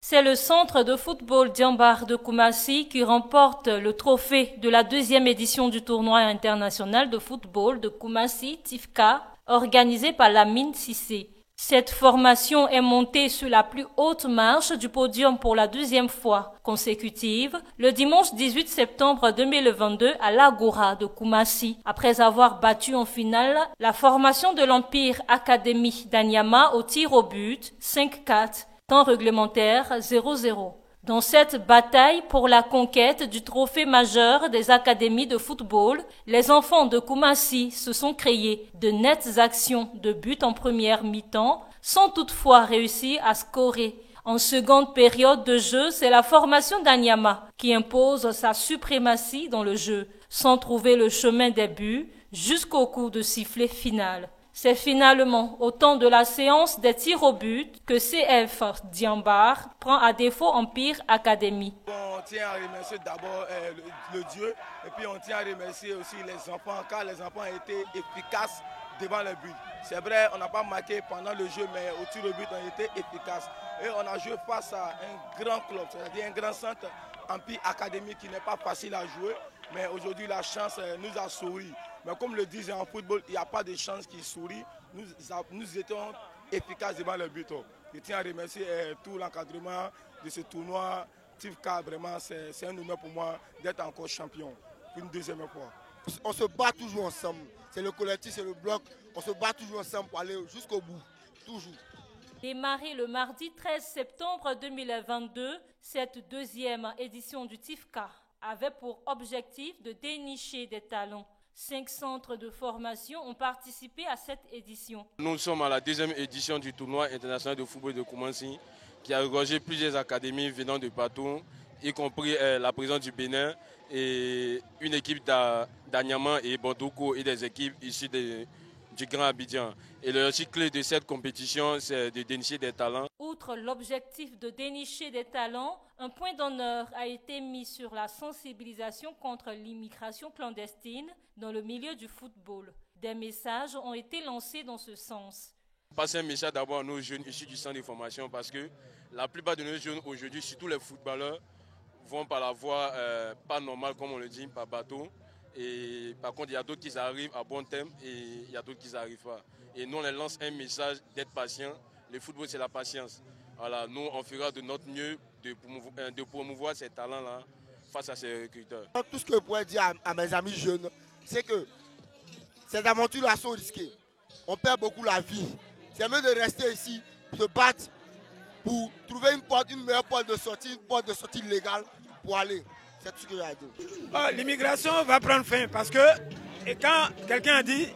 C'est le centre de football Diambar de Koumassi qui remporte le trophée de la deuxième édition du tournoi international de football de Koumassi TIFCA organisé par Lamine Cissé. Cette formation est montée sur la plus haute marche du podium pour la deuxième fois consécutive le dimanche 18 septembre 2022 à l'Agora de Koumassi, après avoir battu en finale la formation de l'Empire Academy d'Anyama au tir au but 5-4, temps réglementaire 0-0. Dans cette bataille pour la conquête du trophée majeur des académies de football, les enfants de Koumassi se sont créés de nettes actions de but en première mi-temps, sans toutefois réussir à scorer. En seconde période de jeu, c'est la formation d'Anyama qui impose sa suprématie dans le jeu, sans trouver le chemin des buts jusqu'au coup de sifflet final. C'est finalement au temps de la séance des tirs au but que CF Diambar prend à défaut Empire Academy. On tient à remercier d'abord le Dieu et puis on tient à remercier aussi les enfants car les enfants ont été efficaces devant le but. C'est vrai, on n'a pas marqué pendant le jeu mais au tir au but on a été efficaces. Et on a joué face à un grand club, c'est-à-dire un grand centre Empire Academy qui n'est pas facile à jouer. Mais aujourd'hui la chance nous a souri. Mais comme le disent en football, il n'y a pas de chance qui sourit. Nous étions efficaces devant le but. Je tiens à remercier tout l'encadrement de ce tournoi. TIFCA, vraiment, c'est un honneur pour moi d'être encore champion pour une deuxième fois. On se bat toujours ensemble. C'est le collectif, c'est le bloc. On se bat toujours ensemble pour aller jusqu'au bout. Toujours. Démarré le mardi 13 septembre 2022, cette deuxième édition du TIFCA avait pour objectif de dénicher des talents. 5 centres de formation ont participé à cette édition. Nous sommes à la deuxième édition du tournoi international de football de Koumassi qui a regorgé plusieurs académies venant de partout, y compris la présence du Bénin et une équipe d'Anyama et Bondoukou et des équipes issues du Grand Abidjan. Et le clé de cette compétition, c'est de dénicher des talents. Outre l'objectif de dénicher des talents, un point d'honneur a été mis sur la sensibilisation contre l'immigration clandestine dans le milieu du football. Des messages ont été lancés dans ce sens. Passer un message d'abord à nos jeunes issus du centre de formation parce que la plupart de nos jeunes aujourd'hui, surtout les footballeurs, vont par la voie pas normale comme on le dit, par bateau. Et par contre, il y a d'autres qui arrivent à bon terme et il y a d'autres qui n'arrivent pas. Et nous, on leur lance un message d'être patient. Le football, c'est la patience. Voilà, nous, on fera de notre mieux de promouvoir ces talents-là face à ces recruteurs. Tout ce que je pourrais dire à mes amis jeunes, c'est que ces aventures-là sont risquées. On perd beaucoup la vie. C'est mieux de rester ici, se battre pour trouver une meilleure porte de sortie légale pour aller. C'est tout ce que j'ai à dire. L'immigration va prendre fin parce que quand quelqu'un a dit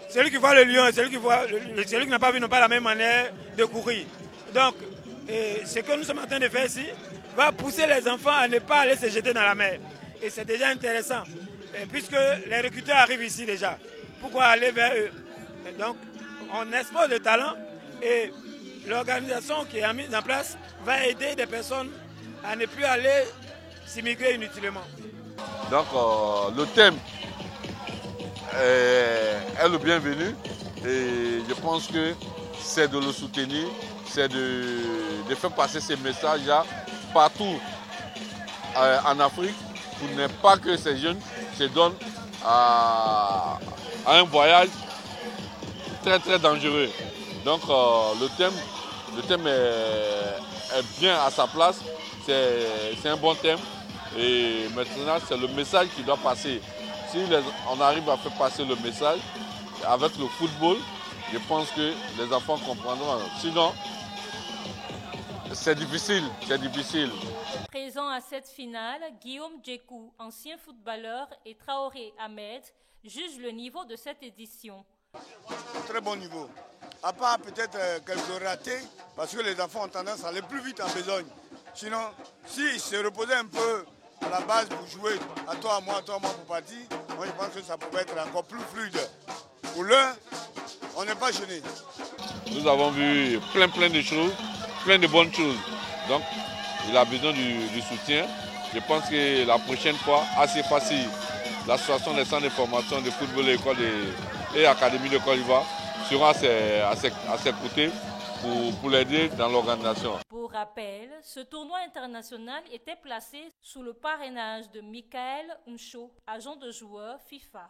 celui qui voit le lion et celui qui n'a pas vu n'a pas la même manière de courir. Donc, ce que nous sommes en train de faire ici va pousser les enfants à ne pas aller se jeter dans la mer. Et c'est déjà intéressant, puisque les recruteurs arrivent ici déjà. Pourquoi aller vers eux? Et donc, on expose le talent et l'organisation qui est mise en place va aider des personnes à ne plus aller s'immigrer inutilement. Donc le thème est le bienvenu et je pense que c'est de le soutenir, c'est de faire passer ces messages-là partout en Afrique pour ne pas que ces jeunes se donnent à un voyage très très dangereux. Donc le thème est bien à sa place, c'est un bon thème. Et maintenant, c'est le message qui doit passer. Si on arrive à faire passer le message avec le football, je pense que les enfants comprendront. Sinon, c'est difficile. Présent à cette finale, Guillaume Djekou, ancien footballeur, et Traoré Ahmed jugent le niveau de cette édition. Très bon niveau. À part peut-être quelques ratés, parce que les enfants ont tendance à aller plus vite en besogne. Sinon, s'ils se reposaient un peu à la base pour jouer à toi, à moi pour partir, moi je pense que ça pouvait être encore plus fluide. Pour l'un, on n'est pas gêné. Nous avons vu plein de choses, plein de bonnes choses. Donc, il a besoin du soutien. Je pense que la prochaine fois, assez facile, l'association des centres de formation de football et Académie de Côte d'Ivoire sera à ses côtés pour l'aider dans l'organisation. Pour rappel, ce tournoi international était placé sous le parrainage de Michael Ncho, agent de joueur FIFA.